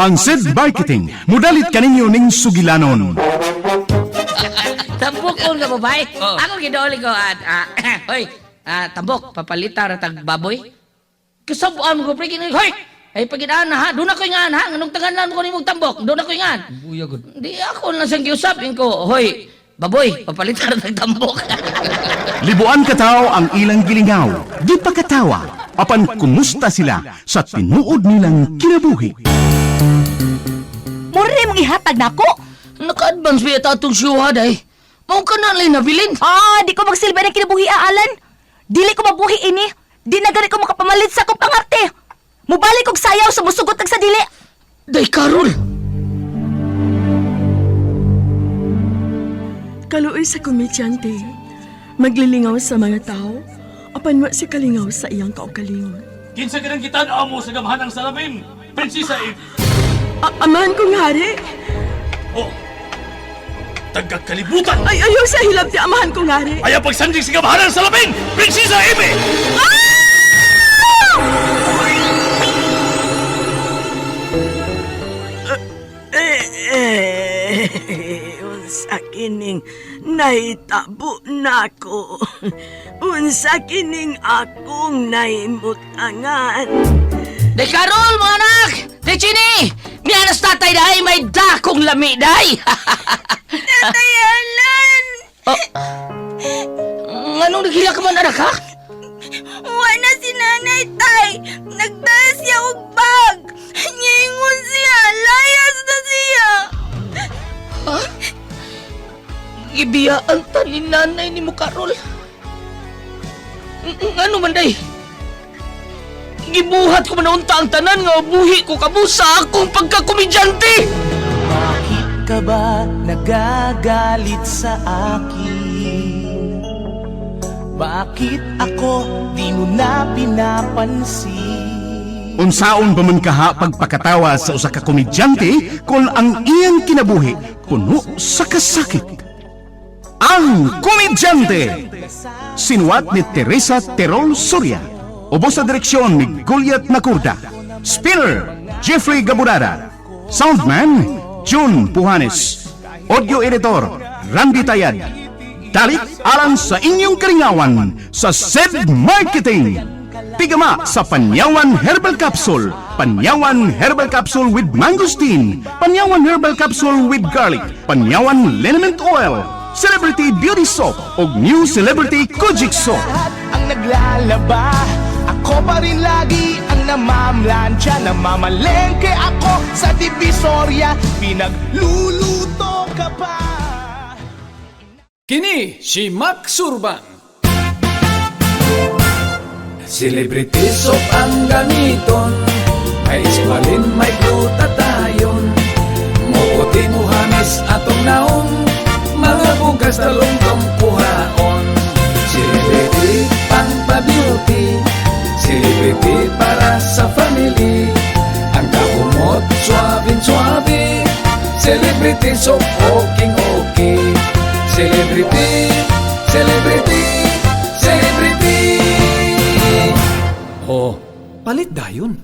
Ang Sid Marketing, mudalit kaninyo ning sugilanon. Tambok ko nga babae. Oo. Ako gidauli ko at hoy, tambok papalita ra tag baboy. Kasabuan mo ko pre kini hoy. Ay pagidaan na ha, doon ako ingan ha, nganong tanganan ko nimong tambok, doon ako ingan. Buya gud. Di ako lang sang giusapin ko, hoy, baboy, papalita ra tag tambok. Libuan katao ang ilang gilingaw. Di pa katawa. Apan kumusta sila sa tinuod nilang kinabuhi. Mura rin mong ihatag na ako. Naka-advance ba ito itong syuha day? Mao ka na lang nabilin. Di ko magsilbi ng kinabuhi, Alan. Dili ko mabuhi ini. Di na gani ko makapamalit sa akong pangarte. Mubalik kog sayaw sa musugot sa dili. Day, Carol! Kaluoy sa komedyante, maglilingaw sa mga tao, apan wa si kalingaw sa iyang kaugalingon. Kinsa ganang gitan-aw mo sa gamhanang salamin, Prinsesa Eve. Amahan kong hari, Oh, tagakalibutan! ay ayaw sa hilab ti amahan kong hari. Ayaw pagsandig sa gamhanang salamin, Prinsesa Eve! Unsa kining naitabo nako. Unsa kining akong naimutangan. Day, Carol, mga anak! Day, Chini! Miyanas tatay dahi, may dakong lami dahi! Tatay Alan! Anong naghila ka man, anak, ha? Wala si nanay, tay. Nagdala siya og bag. Nyingon siya. Layas na siya. Ha? Ibiyaan ta ni nanay ni mo, Carol. Ano man, day? Gibuhat ko manaunta ang tanan nga buhi ko kabusa akong pagkakomedyante! Bakit ka ba nagagalit sa akin? Bakit ako di mo na pinapansin? Unsaon ba man kaha pagpakatawa sa usa ka komedyante kung ang iyang kinabuhi puno sa kasakit? Ang Komedyante! Sinuwat ni Teresa Terol Soria. Ubos sa direksyon ni Goliath Macurda. Spinner, Jeffrey Gaburada. Soundman, June Puhanes. Audio editor, Randy Tayad. Dalit alang sa inyong karingawan sa Sid Marketing. Pigama sa Panyawan Herbal Capsule. Panyawan Herbal Capsule with Mangosteen. Panyawan Herbal Capsule with Garlic. Panyawan Liniment Oil. Celebrity Beauty Soap o New Celebrity Kojic Soap. Lahat ang naglalaba, ako pa rin lagi ang namamlansya. Namamalengke ako sa Divisoria, pinagluluto ka pa. Kini si Max Urban. Celebrity soap ang gamiton, may ismalin, may glutatayon. Mukuti mo hamis atong naong, mga bugas na lungkong kuhaon. Celebrity pang-beauty, celebrity para sa family. Ang kahumot, suabing-suabi, celebrity soap, okay. Celebrity, celebrity, celebrity. Oh, palit dayon.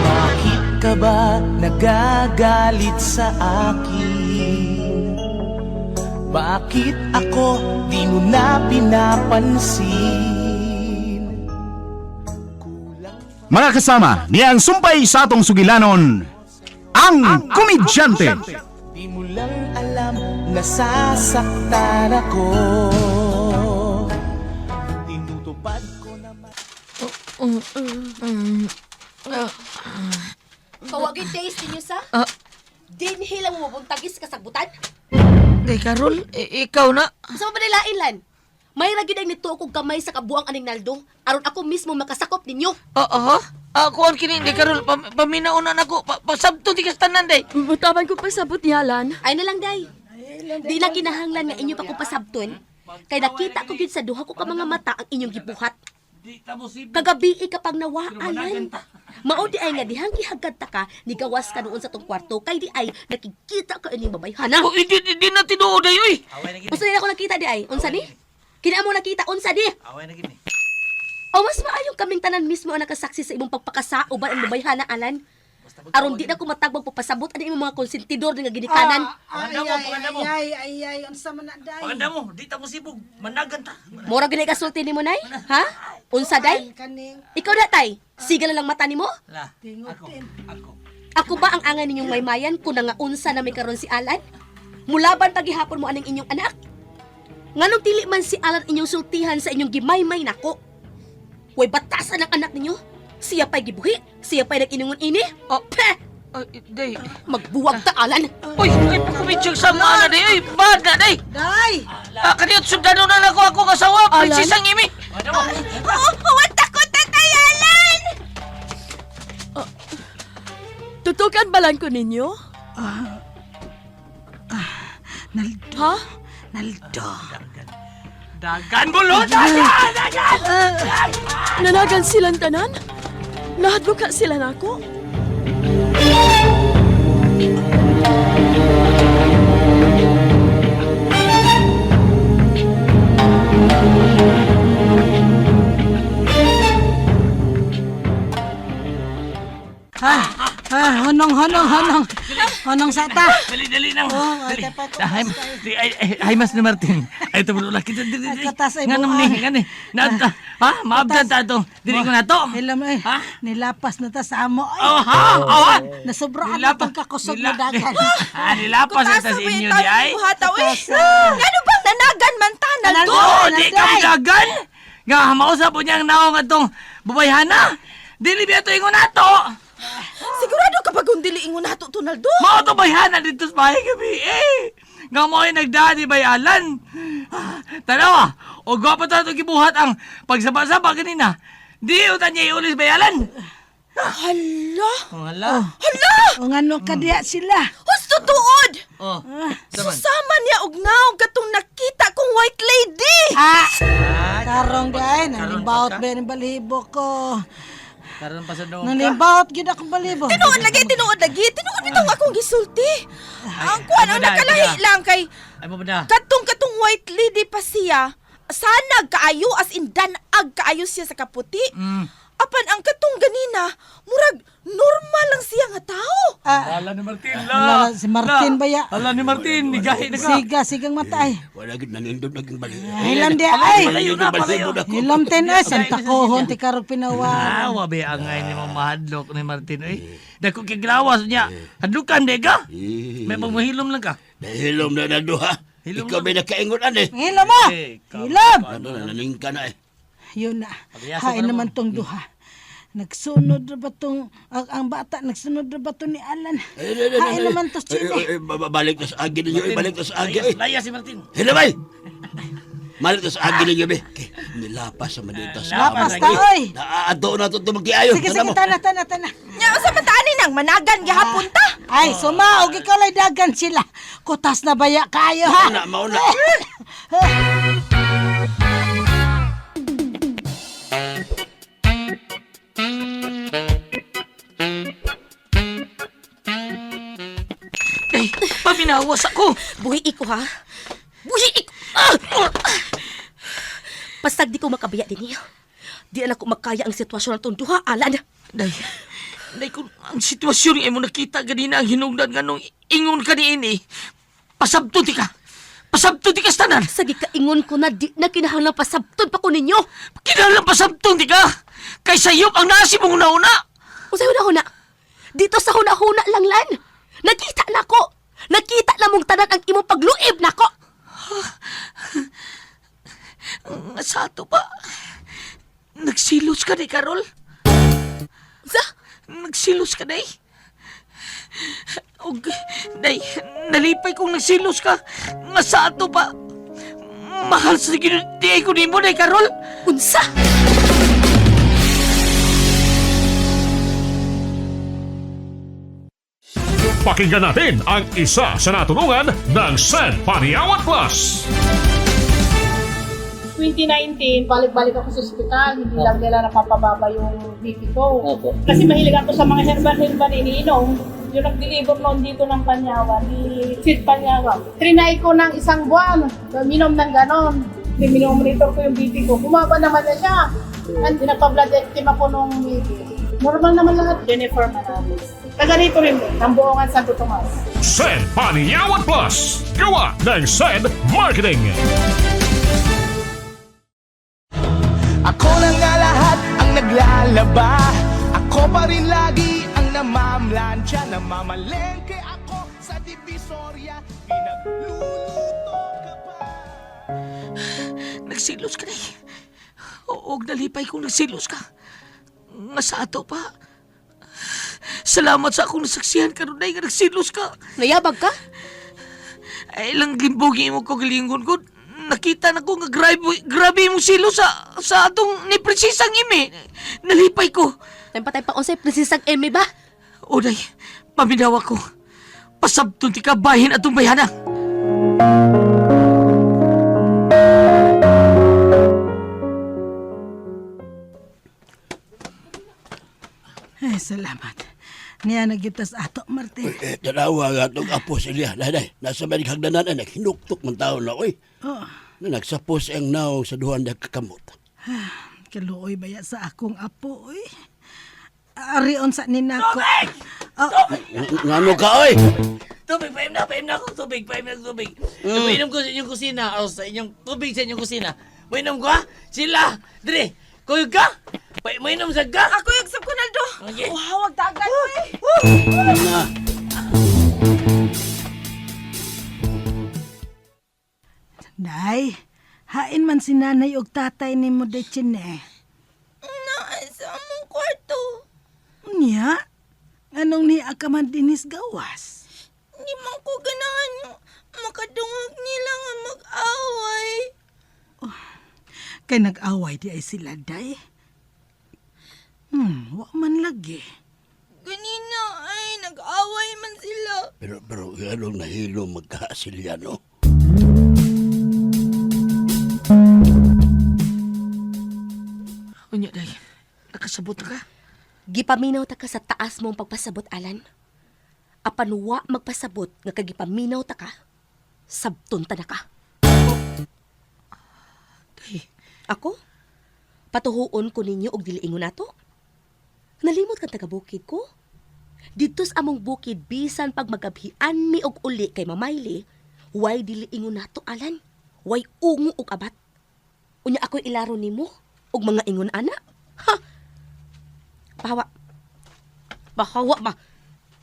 Bakit ka ba nagagalit sa akin? Bakit ako di mo na pinapansin? Mga kasama, niyang sumpay sa atong sugilanon, ang Komedyante. Di mo lang alam, nasasaktan ako. Tinutupad ko naman. Kawagin taste niyo sa? Dinhi lang mo buntagis kasagbutan. Day, Carol, ikaw na. Sa mga nilailan. May ragid ang nito kong kamay sa kabuang aning Naldo. Aron ako mismo makasakop ninyo. Oo. Ako ang kini, Day, Carol, paminaunan ako. Pasabto di kastanan, Day. Butaban ko pasabot ni Alan. Ay na lang, day. Di na kinahanglan nga inyo pa ko pasabton. Kay nakita ko yun sa duha ko ka mga mata ang inyong gibuhat. Di tamo si Kagabi ka pang nawaalan. Mao di ay nga dihang gihagad ta ka, nigawas ka noon sa tong kwarto, kay di ay nakikita ka ining babayhana. Oh, hindi na tinuod ay, uy. Unsa din ako nakita di ay? Unsa ni? Kina mo nakita unsa di? away na gini. O mas maayong kaming tanan mismo ang nakasaksi sa imong pagpakasao ba ang babayhana alan? Aron di na ko matagbang papasabot ani imong mga konsentidor nga ginikanan. Ay, unsa man na day? Paganda mo, di tamo sibog. Managan ta. Mora gini kasulti nimo nay? Ha? Unsa day? Kaning Ikaw na tay. Siga na lang mata nimo? La, tingutin. ako. Ako ba ang angan ninyong maymayan kung nga unsa na may karon si Alan? Mulaban pagihapon mo aning inyong anak? Nganong dili man si Alan inyong sultihan sa inyong gimaymay nako? Way batasan ang anak ninyo? Siya pa'y gibuhi? Siya pa'y nag-inungon ini? O, peh! Ay, day. Magbuwag ta, Alan! Uy, ay pakumidyang sama na, day. Uy, bad na, day. Day! Kaniyot, sundalo na lang ako kasawa. Prinsesang imi. Huwag takot na tayo, Alan! Tutukan balan ko ninyo? Naldo. Ha? Naldo. Dagan mo, lo! Dagan! Nanagan silang tanan? Lahat buka sila nako? Honong sata. Dali nang. Dali. ay, tapos Ay, mas ni Martin. Ay, ito mo laki. Dali. katas ay Nga naman buwan. ni, nga ni. Ha? Maabdan ta ito. Dili ko na to. Ilam ay. Ha? Nilapas na ta sa amo. Ay, Oh, ha? Oh, ha? nasobraan na tong kakusog na dagan. Nilapas na ta sa inyo di ay. Ano bang nanagan man tanan Anan- to? Oo, di Nanday. ka dagan. Nga, mausap po niyang naong atong babayhana. Dili biya ito ingon nato. Sigurado kapag dili ingon nato to, Naldo? Mao to bayhana dito sa bahay gabi eh. Nga mo ay nagdadi bayalan. Tanawa, o gwapo ta ito gibuhat ang pagsaba-saba kanina. Di utan niya iulis bayalan. Hala! Wala. O nga no kadiya sila. Husto tuod! Oh, saman. Susama niya og naog katong nakita kong white lady! Karong day, nanimbaot ba yung balibo ko. Karon pa sa doon ka. Nanimbaot gid ako balibo. Tinuod lagi! Tinuod bitaw akong gisulti! Ang kuwan, ang ay, nakalahi teka. lang kay Ay mo ba na? katong white lady pa siya. Sana kaayo as in danag kaayo siya sa kaputi. Apan ang katong ganina, murag normal lang siya nga tao. Hala ni Martin Hala, si Martin ba ya? Hala ni Martin, nigahi na ka. Sigang matay. Wala gid nanindot naging balik. Hilam di ay. Palayo na, palayo. Hilam ten ay. Santa kohon ti karong pinawa. Wabi ang ngay ni mamahadlok ni Martin eh. Dako kiglawas niya. Hadlukan de ka. May pagmahilom lang ka. Dahilom na duha. Hilom Ikaw may nakaingon ane. Hilam mo. Eh, Hilam. Ano na naning ka na eh. Yun na. Pagyaso ka Hain na mo. naman tong duha. Nagsunod na ba tong, ang bata, nagsunod na ba to ni Alan? Hain naman to chile. Balik na sa agi ninyo. Balik na sa agi. Laya si Martin. Hinabay! Balik na sa agi ninyo. Nilapas sa manitas. Lapas ta, oy. Naaado na ito magkiayo. Sige, tana. Nya sa mataanin nang managan gihapon ta. Ay, sumaog, ikaw lay dagan sila. Kutas na baya kayo, ha? Mauna. Day, paminawas ako. Buhi ko ha. Buhi ko. Pasag di ko makabaya din niyo. Di na ko makaya ang sitwasyon ng tunduha, Alan. Day, kung ang sitwasyon ay mo nakita ganina ang hinungdan nga nung ingon ka ni ini, pasabto ti ka. Pasabto ti ka sa tanan. Sagi kaingon ko na di na kinahanglan pasabton pa ko ninyo. Kinalang pasabto ti ka. Kay sayop ang nasi mong nauna. Usay huna-huna. Dito sa huna-huna lang lan. Nakita na ko. Nakita na mong tanan ang imong pagluib na ko. Sa ato pa. Nagsilos ka ni Carol? Sa? Nagsilos ka, Day? Og, Day, nalipay kong nagsilos ka. Nga sa ato pa. Mahal sa ginunti ko ni mo, Day, Carol. Unsa? Pakinggan natin ang isa sa natulungan ng San Paniawat Plus. 2019, balik-balik ako sa ospital. Hindi lang nila napapababa yung BP ko. Opo. Kasi mahilig ako sa mga herbal-herbal iniinom. Yung nag-deliver noon dito ng Panyawan, ni Sid Panyawan. Trinay ko ng 1 buwan, minom ng ganon. Minomonitor ko yung BP ko. Bumaba naman na siya. And pinagpa-blood active ako nung normal naman lahat. Jennifer Manalis. Taga rito rin din, ng Buongan Santo Tomas. SED Panyawan Plus. Gawa ng SED Marketing. Ako na nga lahat ang naglalaba. Ako pa rin lagi ang namamlansya. Namamalengke ako sa Divisoria. Pinagluluto ka pa. Nagsilos ka na eh. Oo, nalipay kung nagsilos ka. Nga sa ato pa. Salamat sa akong nasaksihan ka ron nga nagsilos ka. Nayabag ka? Ay lang limbugi mo ko galingon ko. Nakita na ko nga grabe mong silos sa atong ni Prinsesang Imi. Nalipay ko. Tay pa unsay Prinsesang Emi ba? Oday, paminawa ko. Pasabton ti ka bahin atong bayana. Ay, salamat. Niya nagitas ato, Martin. Tanawa nga itong apo sila. Daday, nasa may hagdanan ay hinuktok ng taon na ko eh. Oh, Na nagsapos ang naong sa duhan na kakamot. kaluoy baya sa akong apo, oy. Arion sa ninako. Ngano ka oy? Tubig, paim na ako. Tubig. Painom ko sa inyong kusina. O sa inyong tubig sa inyong kusina. Painom ko ha? Sila! Dre! Kuyog ka? Painom sa ka? Ako yung sab ko, Naldo. Okay. Hawag dagat, oy. Na. Day, hain man si nanay og tatay ni mo de chine. Sa among kwarto. Niya? Anong ni akaman dinis gawas? Di man ko ganahan yung makadungog nila nga mag-away. Kay nag-away di ay sila, day. Wa man lagi. Ganina ay nag-away man sila. Pero ganong nahilo magkasilya no? Unya, day. Nakasabot na ka? Gipaminaw ta ka sa taas mong pagpasabot, Alan. Apanwa magpasabot nga kagipaminaw ta ka, sabton ta na ka. Day. Ako? Patuhuon ko ninyo og diliingon nato? Nalimot kang taga-bukid ko? Dito sa among bukid, bisan pag magabhian mi og uli kay Mamayli, way diliingon nato, Alan. Way ungo og abat. Unya ako'y ilaro nimo og mga ingon ana. Ha! Bahawa. Bahawa ba?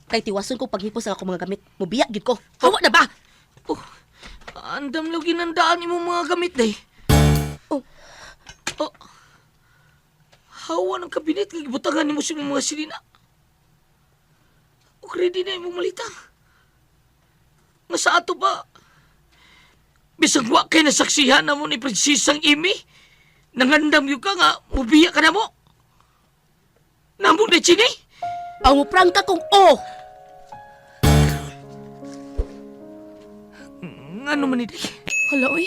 Kay tiwason ko paghipos ang akong mga gamit. Mubiya gid ko. Hawa na ba? Oh, andam lang ginandaan mo mga gamit, day. Oh. Oh. Hawa ng kabinet kay gibutangan nimo sa mga silina. O ready na imong malita. Nga sa ato ba? Bisag wa kay nasaksihan na mo ni Prinsesang Imi. Nangandam yung ka nga, mubiya ka na mo. Namo na chini? Ang prangka kong oh! Ano man ni day? Hala, oy.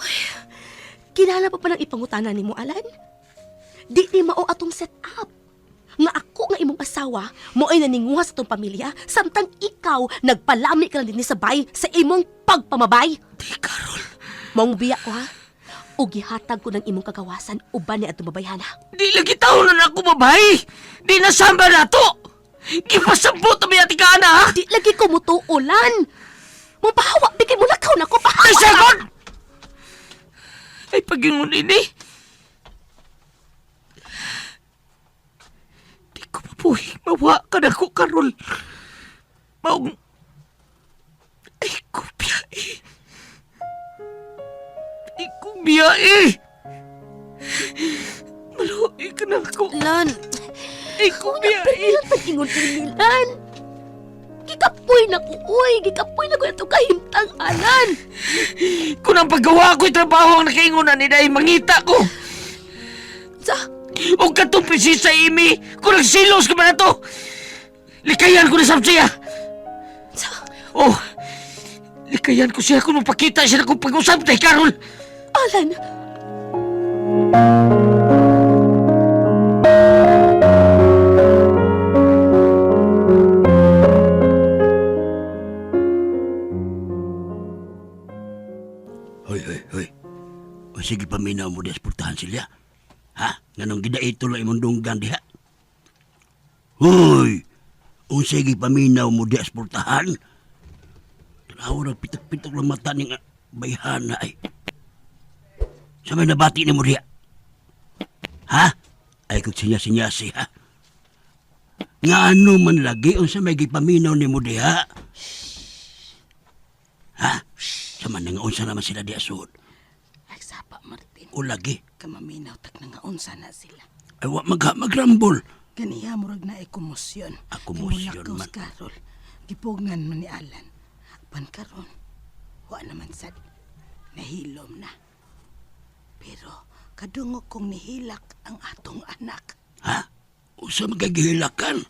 Ay, kinala pa palang ipangutana ni mo, Alan? Di mao atong set up. Nga ako nga imong asawa, mo ay naninguha sa tong pamilya, samtang ikaw nagpalami ka lang din sa bay sa imong pagpamabay. Di, Carol. Maong biya ko, ha? O gihatag ko ng imong kagawasan, uban ni atong babayhana. Di lagi taon na ako babay. Di nasamba na to. Gipasabot na may ka na, ha? Di lagi ko mutuulan. Mapahawa, bigay mo lakaw na ko, pahawa! Ay, sagot! Ay, pagingon ini. Di ko mabuhi. Mawa ka na ko, Carol. Maong... Ay, kubya eh. Ay, kubya eh. Maluhi ka na ko. Lan, Ay, kubya eh. pilang pag-ingon-ingilan. Gikapoy na ko, uy. Gikapoy na ko na ito kahimtang, Alan. Kung ang paggawa ko'y trabaho ang nakaingunan ni Day, mangita ko. Sa, O katong Prinsesa Imi, kung nagsilos ka ba na to? Likayan ko na sa siya. sa, Oh, likayan ko siya kung mapakita siya na kung pag-usap tayo, Carol. Alan! Hoy, hoy, hoy. O sige paminaw mo di asportahan sila. Ha? Nganong gidait tuloy imong dunggan diha? Hoy! O sige paminaw mo di asportahan. Tanaw nagpitok-pitok lang mata ni nga bayhana ay. Sa may nabati ni mo diha? Ha? Ay kung sinya-sinyasi ha? Nga ano man lagi o sa may gipaminaw ni mo diha? Ha? Sa man nga unsa naman sila di asod? Ay, sapa, Martin. O lagi? Kamaminaw, tak na nga unsa na sila. Ay wa magrambol. Ganiya, murag na ay komosyon. Komosyon man. Karol. Gipugngan man ni Alan. Pan karon, wa naman sad. Nahilom na. Pero, kadungog kong nihilak ang atong anak. Ha? Usa magagihilakan?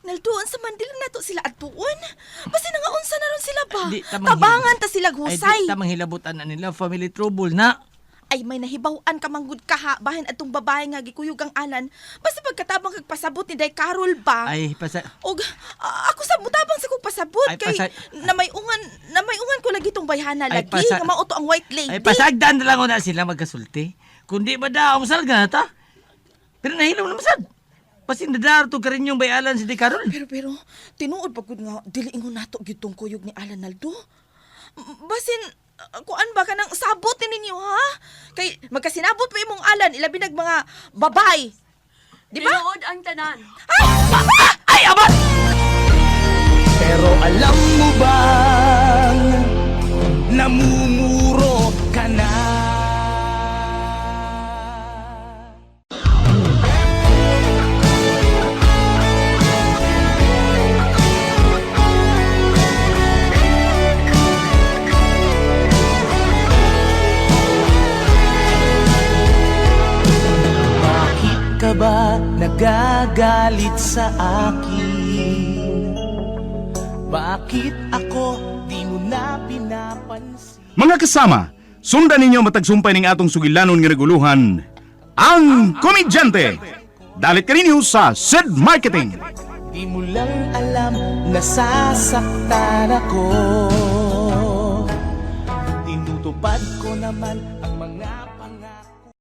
Nalduan sa mandil na to sila atuon. Basta nga unsa na ron sila ba? Di ta Tabangan ta sila Ay, husay. di ta manghilabutan na nila. Family trouble na. Ay may nahibaw-an ka manggud ka ha. Bahin atong babae nga gikuyog ang Alan. Basta pagkatabang kag pasabot ni Day Carol ba? Ay, Og ako sa mutabang sa kog pasabot Ay, kay namayungan ko lagi tong bayhana Ay, lagi nga mauto ang white lady. Ay, pasagdan na lang na sila magkasulti. Kundi ba daw, masal ka na ta? Pero nahilaw na masad. Pasin nadaro to ka rin yung bayalan si Di Carol. Pero tinuod pagod nga dili ingon nato gyud tong kuyog ni Alan Naldo. Basin kuan ba ka nang sabot ni ninyo ha? Kay magkasinabot pa imong Alan ilabi nag mga babay. Di ba? Tinuod ang tanan. Ay, abat! Pero alam mo bang namumuro ka na? Bakit ka ba nagagalit sa akin? Bakit ako di mo na pinapansin? Mga kasama, sundan ninyo matagsumpay ning atong sugilanon nga reguluhan, ang Komedyante. Dalit ka ninyo sa Sid Marketing. Di mo lang alam, nasasaktan ako. Tinutupad ko naman ang